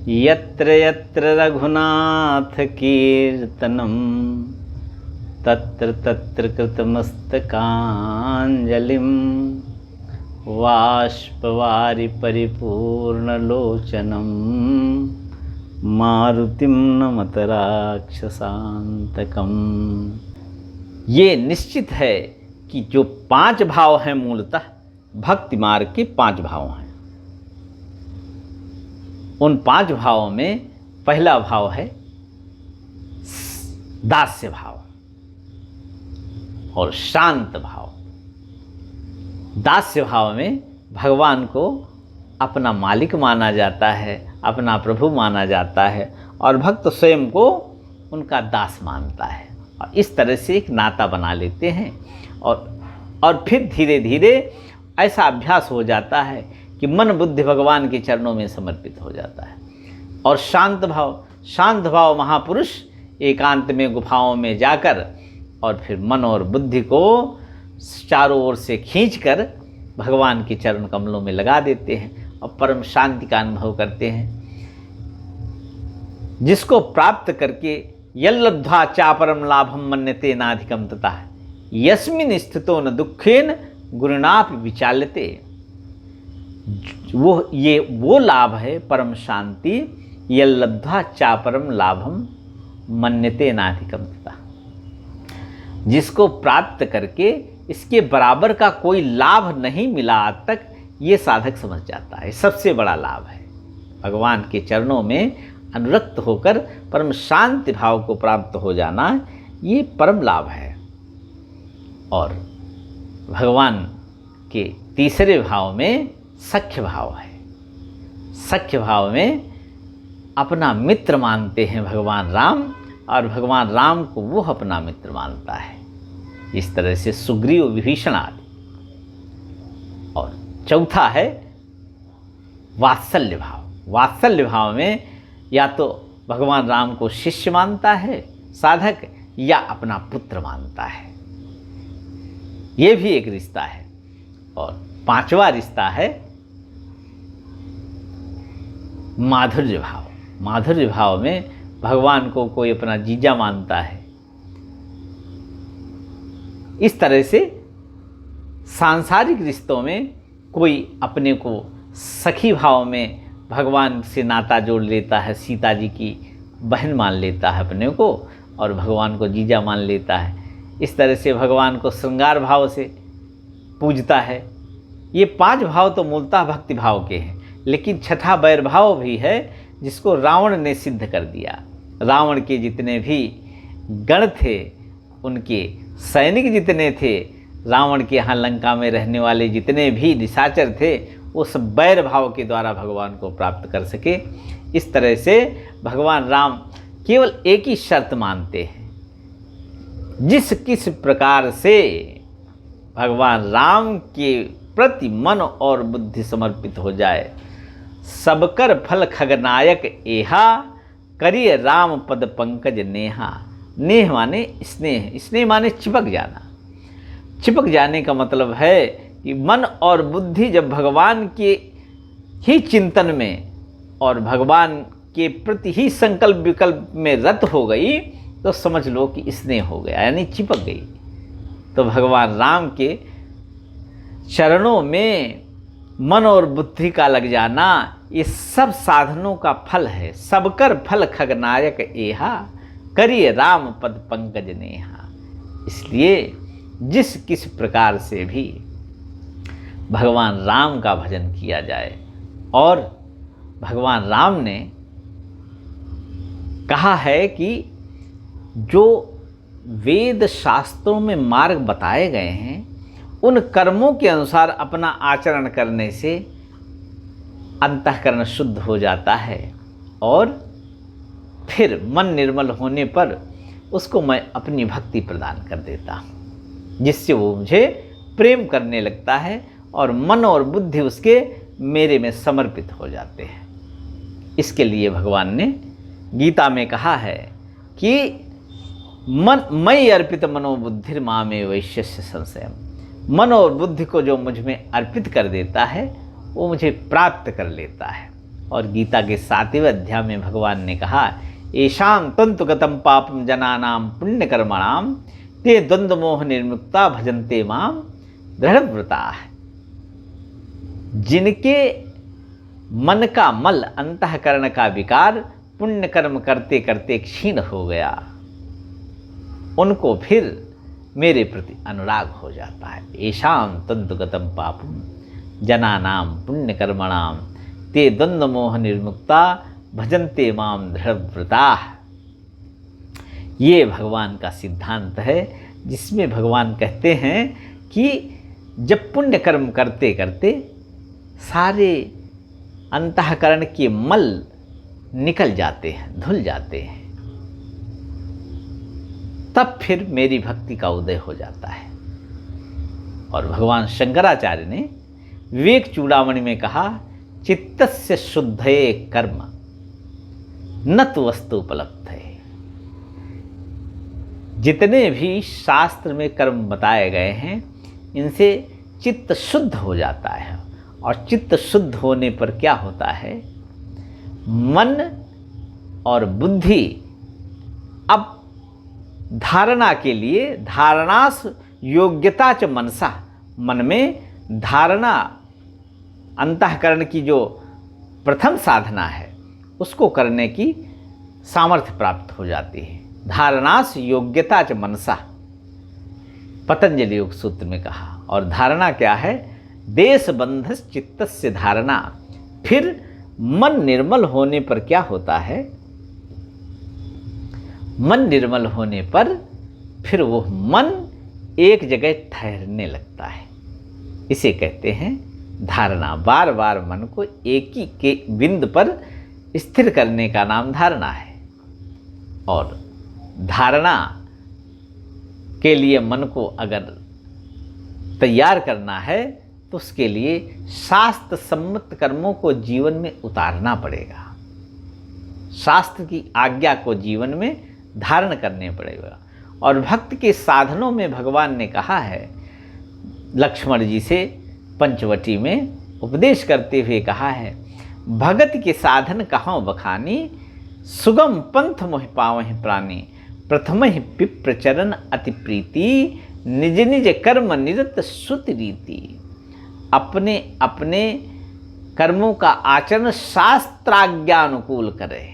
यत्र यत्र रघुनाथ कीर्तनं तत्र तत्र कृतमस्तकाञ्जलिं बाष्पवारि परिपूर्णलोचनं मारुतिं नमत राक्षसान्तकम्। ये निश्चित है कि जो 5 भाव हैं, मूलतः भक्ति मार्ग के 5 भाव हैं। उन 5 भावों में पहला भाव है दास्य भाव और शांत भाव। दास्य भाव में भगवान को अपना मालिक माना जाता है, अपना प्रभु माना जाता है और भक्त स्वयं को उनका दास मानता है और इस तरह से एक नाता बना लेते हैं और फिर धीरे धीरे ऐसा अभ्यास हो जाता है कि मन बुद्धि भगवान के चरणों में समर्पित हो जाता है। और शांत भाव महापुरुष एकांत में गुफाओं में जाकर और फिर मन और बुद्धि को चारों ओर से खींचकर भगवान के चरण कमलों में लगा देते हैं और परम शांति का अनुभव करते हैं, जिसको प्राप्त करके यल्लब्ध्वा चापरम लाभम मन्यते नाधिकम तथा यस्मिन् स्थितो न दुखेन गुरुनापि विचाल्यते। वो लाभ है परम शांति, यल्लब्ध्वा चापरम लाभम मन्यते नाधिकम तथा, जिसको प्राप्त करके इसके बराबर का कोई लाभ नहीं मिला आज तक, ये साधक समझ जाता है सबसे बड़ा लाभ है। भगवान के चरणों में अनुरक्त होकर परम शांति भाव को प्राप्त हो जाना, ये परम लाभ है। और भगवान के तीसरे भाव में सख्य भाव है। सख्य भाव में अपना मित्र मानते हैं भगवान राम और भगवान राम को वो अपना मित्र मानता है। इस तरह से सुग्रीव विभीषण आदि। और चौथा है वात्सल्य भाव। वात्सल्य भाव में या तो भगवान राम को शिष्य मानता है साधक या अपना पुत्र मानता है, ये भी एक रिश्ता है। और 5वां रिश्ता है माधुर्य भाव। माधुर्य भाव में भगवान को कोई अपना जीजा मानता है। इस तरह से सांसारिक रिश्तों में कोई अपने को सखी भाव में भगवान से नाता जोड़ लेता है, सीता जी की बहन मान लेता है अपने को और भगवान को जीजा मान लेता है। इस तरह से भगवान को श्रृंगार भाव से पूजता है। ये 5 भाव तो मूलतः भक्ति भाव के हैं, लेकिन छठा वैर भाव भी है जिसको रावण ने सिद्ध कर दिया। रावण के जितने भी गण थे, उनके सैनिक जितने थे, रावण के यहाँ लंका में रहने वाले जितने भी निशाचर थे, वो सब वैर भाव के द्वारा भगवान को प्राप्त कर सके। इस तरह से भगवान राम केवल एक ही शर्त मानते हैं, जिस किस प्रकार से भगवान राम के प्रति मन और बुद्धि समर्पित हो जाए, सबकर फल खगनायक एहा, करिय राम पद पंकज नेहा। नेह माने स्नेह, स्नेह माने चिपक जाना। चिपक जाने का मतलब है कि मन और बुद्धि जब भगवान के ही चिंतन में और भगवान के प्रति ही संकल्प विकल्प में रत हो गई, तो समझ लो कि स्नेह हो गया, यानी चिपक गई। तो भगवान राम के चरणों में मन और बुद्धि का लग जाना, ये सब साधनों का फल है। सबकर फल खगनायक एहा, करिए राम पद पंकज नेहा। इसलिए जिस किस प्रकार से भी भगवान राम का भजन किया जाए, और भगवान राम ने कहा है कि जो वेद शास्त्रों में मार्ग बताए गए हैं, उन कर्मों के अनुसार अपना आचरण करने से अंतःकरण शुद्ध हो जाता है और फिर मन निर्मल होने पर उसको मैं अपनी भक्ति प्रदान कर देता हूँ, जिससे वो मुझे प्रेम करने लगता है और मन और बुद्धि उसके मेरे में समर्पित हो जाते हैं। इसके लिए भगवान ने गीता में कहा है कि मन मई अर्पित मनोबुद्धिर मामे वैश्यस्य संशयम। मन और बुद्धि को जो मुझ में अर्पित कर देता है, वो मुझे प्राप्त कर लेता है। और गीता के 7वें अध्याय में भगवान ने कहा, येषां तंतुगतं पापम जनानां पुण्यकर्मणां ते द्वंद्व मोह निर्मुक्ता भजन्ते मां दृढ़व्रताः। जिनके मन का मल, अंतःकरण का विकार पुण्य कर्म करते करते क्षीण हो गया, उनको फिर मेरे प्रति अनुराग हो जाता है। येषां तंतुगतं पापम जनानां पुण्यकर्मणां ते द्वंद्व मोह निर्मुक्ता भजन्ते मां दृढ़व्रताः। ये भगवान का सिद्धांत है, जिसमें भगवान कहते हैं कि जब पुण्य कर्म करते करते सारे अंतःकरण के मल निकल जाते हैं, धुल जाते हैं, तब फिर मेरी भक्ति का उदय हो जाता है। और भगवान शंकराचार्य ने विवेक चूड़ामणि में कहा, चित्तस्य शुद्धये कर्म न तु वस्तु उपलब्ध है। जितने भी शास्त्र में कर्म बताए गए हैं, इनसे चित्त शुद्ध हो जाता है। और चित्त शुद्ध होने पर क्या होता है, मन और बुद्धि अब धारणा के लिए, धारणास योग्यता च मनसा, मन में धारणा, अंतःकरण की जो प्रथम साधना है उसको करने की सामर्थ्य प्राप्त हो जाती है। धारणास योग्यता च मनसा, पतंजलि योग सूत्र में कहा। और धारणा क्या है, देश बंधस चित्तस्य धारणा। फिर मन निर्मल होने पर क्या होता है, मन निर्मल होने पर फिर वो मन एक जगह ठहरने लगता है। इसे कहते हैं धारणा। बार बार मन को एक ही के बिंदु पर स्थिर करने का नाम धारणा है। और धारणा के लिए मन को अगर तैयार करना है तो उसके लिए शास्त्र सम्मत कर्मों को जीवन में उतारना पड़ेगा। शास्त्र की आज्ञा को जीवन में धारण करने पड़ेगा। और भक्त के साधनों में भगवान ने कहा है, लक्ष्मण जी से पंचवटी में उपदेश करते हुए कहा है, भगत के साधन कहाँ बखानी, सुगम पंथ मोहि पावहि प्राणी, प्रथम ही विप्रचरण अति प्रीति, निज निज कर्म निरत श्रुति रीति। अपने अपने कर्मों का आचरण शास्त्राज्ञानुकूल करे,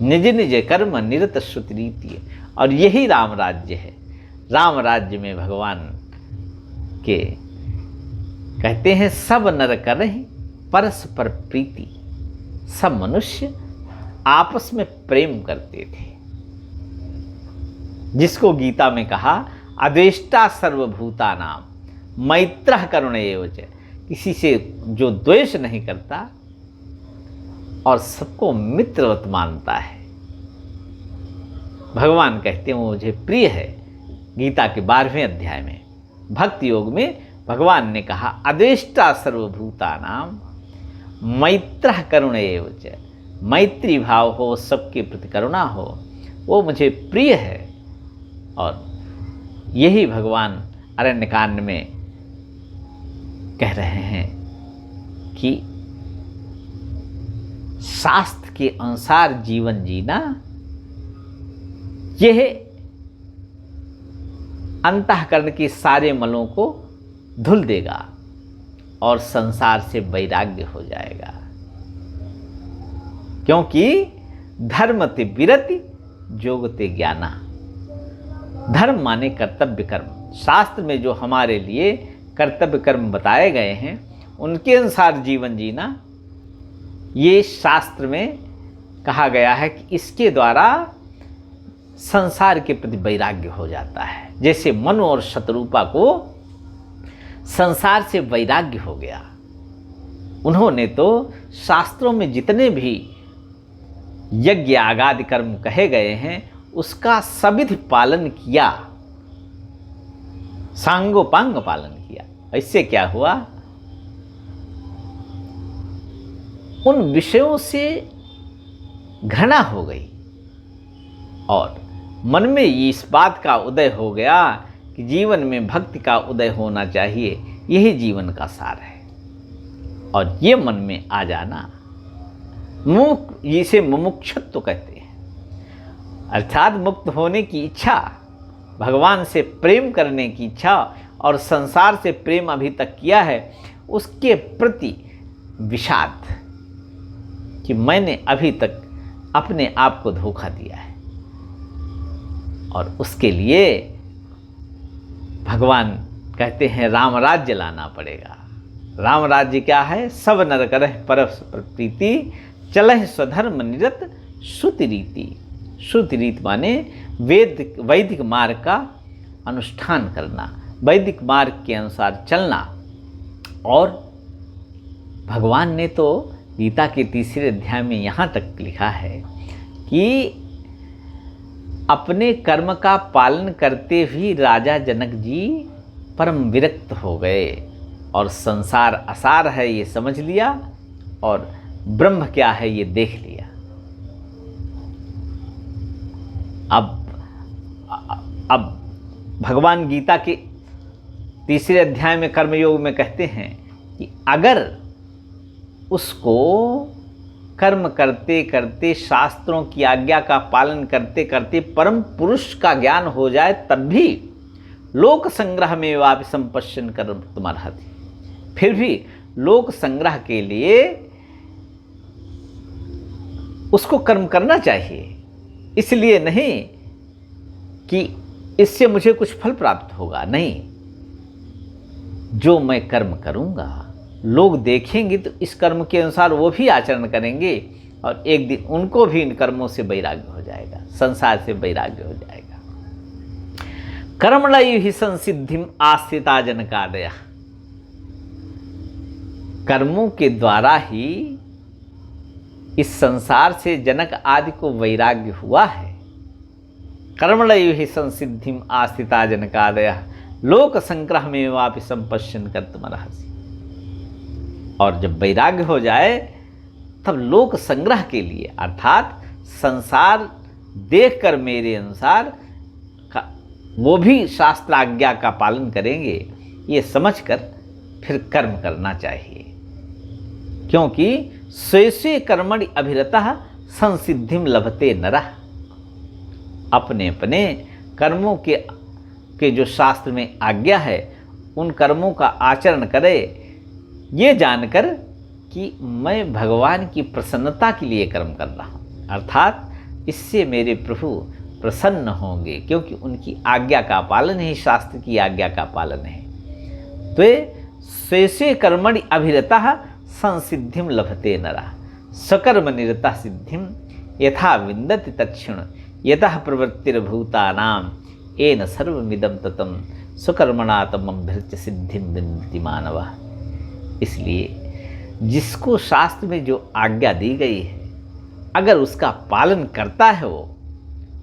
निज निज कर्म निरत श्रुति रीति। और यही राम राज्य है। राम राज्य में भगवान के कहते हैं, सब नर करहि परस्पर प्रीति। सब मनुष्य आपस में प्रेम करते थे, जिसको गीता में कहा, अद्वेष्टा सर्वभूतानां मैत्रः करुण एव च। किसी से जो द्वेष नहीं करता और सबको मित्रवत मानता है। भगवान कहते हैं वो मुझे प्रिय है। गीता के 12वें अध्याय में भक्ति योग में भगवान ने कहा, अद्वेष्टा सर्वभूतानां मैत्रः करुण एव च। मैत्री भाव हो, सबके प्रति करुणा हो, वो मुझे प्रिय है। और यही भगवान अरण्यकांड में कह रहे हैं कि शास्त्र के अनुसार जीवन जीना, यह अंतःकरण के सारे मलों को धुल देगा और संसार से वैराग्य हो जाएगा। क्योंकि धर्म ते विरति जोगते ज्ञाना। धर्म माने कर्तव्य कर्म। शास्त्र में जो हमारे लिए कर्तव्य कर्म बताए गए हैं, उनके अनुसार जीवन जीना, ये शास्त्र में कहा गया है कि इसके द्वारा संसार के प्रति वैराग्य हो जाता है। जैसे मनु और शतरूपा को संसार से वैराग्य हो गया, उन्होंने तो शास्त्रों में जितने भी यज्ञ आगादि कर्म कहे गए हैं उसका सविधि पालन किया, सांगोपांग पालन किया। इससे क्या हुआ, उन विषयों से घृणा हो गई और मन में इस बात का उदय हो गया कि जीवन में भक्ति का उदय होना चाहिए। यही जीवन का सार है। और ये मन में आ जाना, इसे मुमुक्षुत्व कहते हैं। अर्थात मुक्त होने की इच्छा, भगवान से प्रेम करने की इच्छा और संसार से प्रेम अभी तक किया है उसके प्रति विषाद कि मैंने अभी तक अपने आप को धोखा दिया है, और उसके लिए भगवान कहते हैं राम राज्य लाना पड़ेगा। राम राज्य क्या है? सब नर करह परस्पर प्रीति, चलह स्वधर्म निरत श्रुति रीति। श्रुति रीति माने वैदिक मार्ग का अनुष्ठान करना, वैदिक मार्ग के अनुसार चलना। और भगवान ने तो गीता के 3 अध्याय में यहाँ तक लिखा है कि अपने कर्म का पालन करते हुए राजा जनक जी परम विरक्त हो गए और संसार असार है ये समझ लिया और ब्रह्म क्या है ये देख लिया। अब भगवान गीता के 3 अध्याय में कर्मयोग में कहते हैं कि अगर उसको कर्म करते करते शास्त्रों की आज्ञा का पालन करते करते परम पुरुष का ज्ञान हो जाए तब भी लोक संग्रह में वापि संपश्यन कर तुम्हारा थी, फिर भी लोक संग्रह के लिए उसको कर्म करना चाहिए। इसलिए नहीं कि इससे मुझे कुछ फल प्राप्त होगा, नहीं, जो मैं कर्म करूंगा लोग देखेंगे तो इस कर्म के अनुसार वो भी आचरण करेंगे और एक दिन उनको भी इन कर्मों से वैराग्य हो जाएगा, संसार से वैराग्य हो जाएगा। कर्मणैव हि संसिद्धिम आस्थिता जनकादयः, कर्मों के द्वारा ही इस संसार से जनक आदि को वैराग्य हुआ है। कर्मणैव हि संसिद्धिम आस्थिता जनकादयः लोक संग्रह में वापि संपश्यन कर्तुमर्हसि। और जब वैराग्य हो जाए तब लोक संग्रह के लिए अर्थात संसार देखकर मेरे अनुसार वो भी शास्त्र आज्ञा का पालन करेंगे, ये समझकर फिर कर्म करना चाहिए। क्योंकि स्वे कर्मणि अभिरतः संसिद्धिम लभते नरः, अपने अपने कर्मों के जो शास्त्र में आज्ञा है उन कर्मों का आचरण करे, ये जानकर कि मैं भगवान की प्रसन्नता के लिए कर्म कर रहा हूँ, अर्थात इससे मेरे प्रभु प्रसन्न होंगे, क्योंकि उनकी आज्ञा का पालन ही शास्त्र की आज्ञा का पालन है। तो स्वे कर्मणि अभिरतः संसिद्धिम लभते नरः सकर्म निरतः सिद्धिम यथा विन्दति तत्क्षण यतः प्रवृत्तिर्भूतानां येन सर्वमिदं ततं सुकर्मणा तमभ्यर्च्य सिद्धिं विन्दति मानवः। इसलिए जिसको शास्त्र में जो आज्ञा दी गई है अगर उसका पालन करता है वो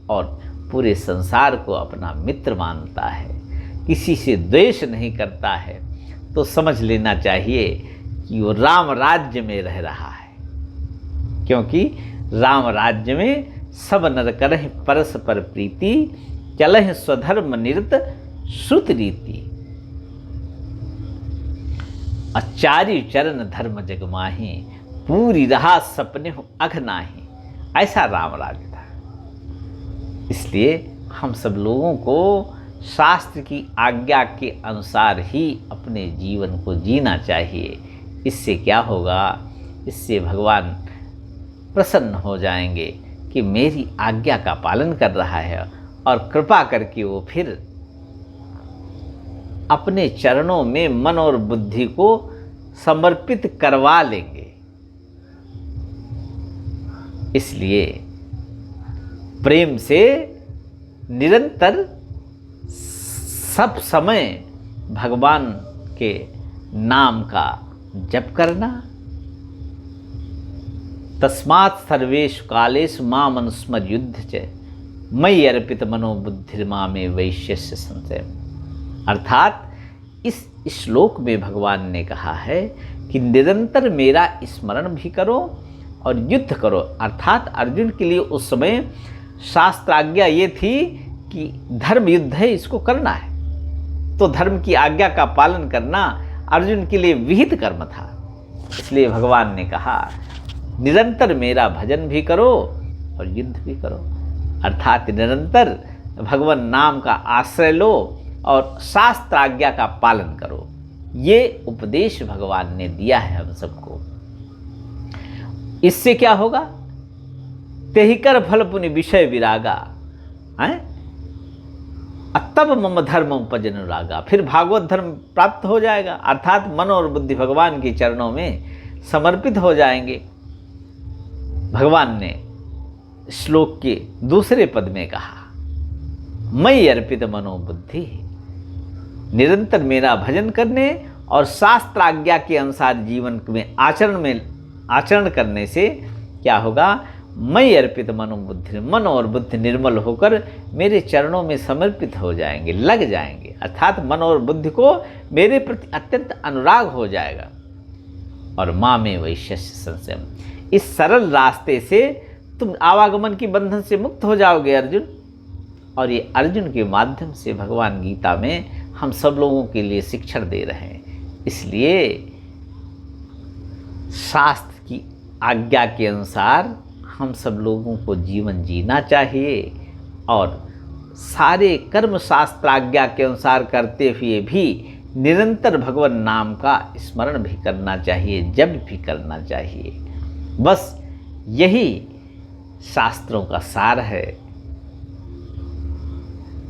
और पूरे संसार को अपना मित्र मानता है, किसी से द्वेष नहीं करता है, तो समझ लेना चाहिए कि वो राम राज्य में रह रहा है। क्योंकि राम राज्य में सब नर करहि परस्पर प्रीति, चलहि स्वधर्म निरत श्रुति रीति, आचार्य चरण धर्म जग माही, पूरी रहा सपने हो अघ नाही। ऐसा राम राज्य था। इसलिए हम सब लोगों को शास्त्र की आज्ञा के अनुसार ही अपने जीवन को जीना चाहिए। इससे क्या होगा? इससे भगवान प्रसन्न हो जाएंगे कि मेरी आज्ञा का पालन कर रहा है और कृपा करके वो फिर अपने चरणों में मन और बुद्धि को समर्पित करवा लेंगे। इसलिए प्रेम से निरंतर सब समय भगवान के नाम का जप करना। तस्मात् सर्वेषु कालेषु माम अनुस्मर युद्ध च मयि अर्पित मनोबुद्धिर्मा में वैश्यस्य संशय। अर्थात इस श्लोक में भगवान ने कहा है कि निरंतर मेरा स्मरण भी करो और युद्ध करो। अर्थात अर्जुन के लिए उस समय शास्त्र आज्ञा ये थी कि धर्म युद्ध है, इसको करना है, तो धर्म की आज्ञा का पालन करना अर्जुन के लिए विहित कर्म था। इसलिए भगवान ने कहा निरंतर मेरा भजन भी करो और युद्ध भी करो, अर्थात निरंतर भगवान नाम का आश्रय लो और शास्त्र आज्ञा का पालन करो। ये उपदेश भगवान ने दिया है हम सबको। इससे क्या होगा? तेहिकर फल पुनि विषय विरागा, हैं? तब मम धर्म उपजन रागा, फिर भागवत धर्म प्राप्त हो जाएगा, अर्थात मन और बुद्धि भगवान के चरणों में समर्पित हो जाएंगे। भगवान ने श्लोक के दूसरे पद में कहा मयि अर्पित मनोबुद्धि, निरंतर मेरा भजन करने और शास्त्र आज्ञा के अनुसार जीवन में आचरण करने से क्या होगा? मयि अर्पित मनोबुद्धि, मन और बुद्धि निर्मल होकर मेरे चरणों में समर्पित हो जाएंगे, लग जाएंगे, अर्थात मन और बुद्धि को मेरे प्रति अत्यंत अनुराग हो जाएगा। और माँ में वैश्य संशयम, इस सरल रास्ते से तुम आवागमन की बंधन से मुक्त हो जाओगे अर्जुन। और ये अर्जुन के माध्यम से भगवान गीता में हम सब लोगों के लिए शिक्षण दे रहे हैं। इसलिए शास्त्र की आज्ञा के अनुसार हम सब लोगों को जीवन जीना चाहिए और सारे कर्म शास्त्र आज्ञा के अनुसार करते हुए भी निरंतर भगवान नाम का स्मरण भी करना चाहिए, जप भी करना चाहिए। बस यही शास्त्रों का सार है।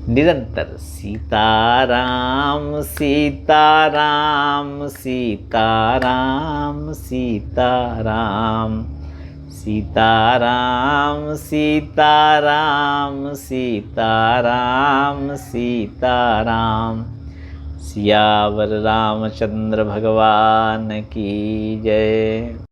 निरंतर सीताराम सीताराम सीताराम सीताराम सीताराम सीताराम सीताराम सीताराम, सियावर रामचंद्र भगवान की जय।